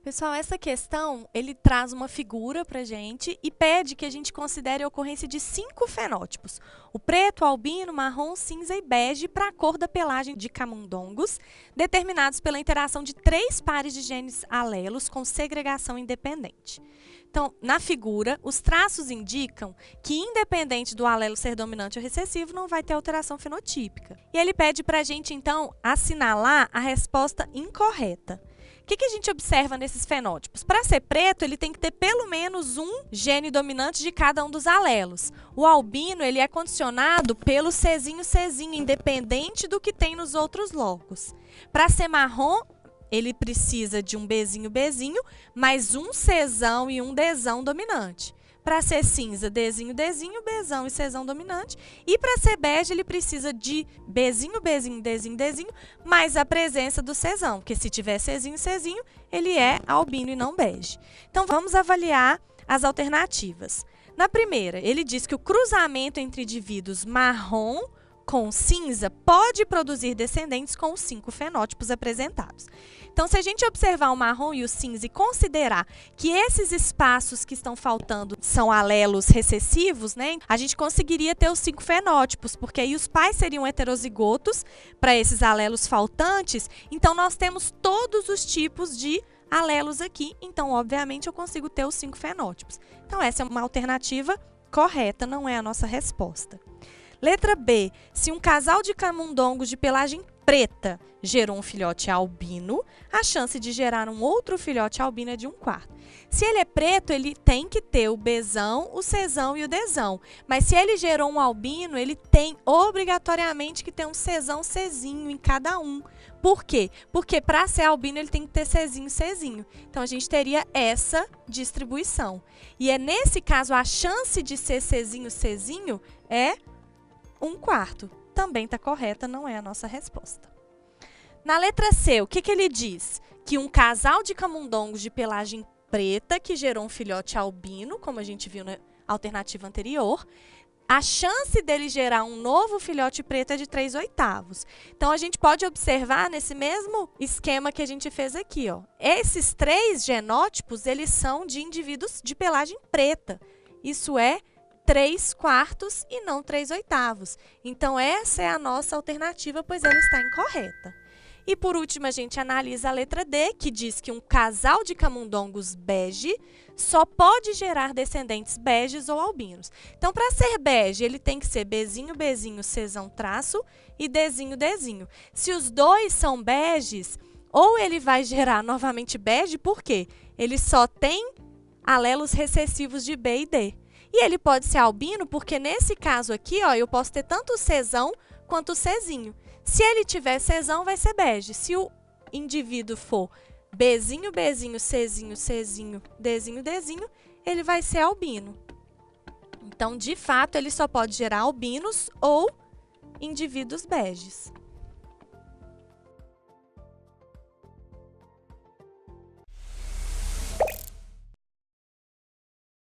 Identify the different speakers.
Speaker 1: Pessoal, essa questão, ele traz uma figura para a gente e pede que a gente considere a ocorrência de 5 fenótipos. O preto, albino, marrom, cinza e bege para a cor da pelagem de camundongos, determinados pela interação de 3 pares de genes alelos com segregação independente. Então, na figura, os traços indicam que, independente do alelo ser dominante ou recessivo, não vai ter alteração fenotípica. E ele pede para a gente, então, assinalar a resposta incorreta. O que a gente observa nesses fenótipos? Para ser preto, ele tem que ter pelo menos um gene dominante de cada um dos alelos. O albino, ele é condicionado pelo Czinho, independente do que tem nos outros locos. Para ser marrom, ele precisa de um Bzinho, mais um Czão e um Dzão dominante. Para ser cinza, Dzinho, Bzão e Czão dominante. E para ser bege, ele precisa de Bzinho, Dzinho, mais a presença do Czão, porque se tiver Czinho, ele é albino e não bege. Então, vamos avaliar as alternativas. Na primeira, ele diz que o cruzamento entre indivíduos marrom com cinza pode produzir descendentes com os 5 fenótipos apresentados. Então, se a gente observar o marrom e o cinza e considerar que esses espaços que estão faltando são alelos recessivos, né, a gente conseguiria ter os 5 fenótipos, porque aí os pais seriam heterozigotos para esses alelos faltantes, então nós temos todos os tipos de alelos aqui, então, obviamente, eu consigo ter os 5 fenótipos. Então, essa é uma alternativa correta, não é a nossa resposta. Letra B. Se um casal de camundongos de pelagem preta gerou um filhote albino, a chance de gerar um outro filhote albino é de 1/4. Se ele é preto, ele tem que ter o Bzão, o Czão e o Dzão. Mas se ele gerou um albino, ele tem obrigatoriamente que ter um Czinho em cada um. Por quê? Porque para ser albino, ele tem que ter Czinho. Então, a gente teria essa distribuição. E é nesse caso, a chance de ser Czinho é 1/4. Também está correta, não é a nossa resposta. Na letra C, o que ele diz? Que um casal de camundongos de pelagem preta que gerou um filhote albino, como a gente viu na alternativa anterior, a chance dele gerar um novo filhote preto é de 3/8. Então, a gente pode observar nesse mesmo esquema que a gente fez aqui, ó. Esses 3 genótipos, eles são de indivíduos de pelagem preta. Isso é 3/4 e não 3/8. Então, essa é a nossa alternativa, pois ela está incorreta. E, por último, a gente analisa a letra D, que diz que um casal de camundongos bege só pode gerar descendentes beges ou albinos. Então, para ser bege, ele tem que ser Bzinho, Czão traço e Dzinho. Se os dois são beges, ou ele vai gerar novamente bege, por quê? Ele só tem alelos recessivos de B e D. E ele pode ser albino porque, nesse caso aqui, ó, eu posso ter tanto o Czão quanto o Czinho. Se ele tiver Czão, vai ser bege. Se o indivíduo for Bzinho, Czinho, Dzinho, ele vai ser albino. Então, de fato, ele só pode gerar albinos ou indivíduos beges.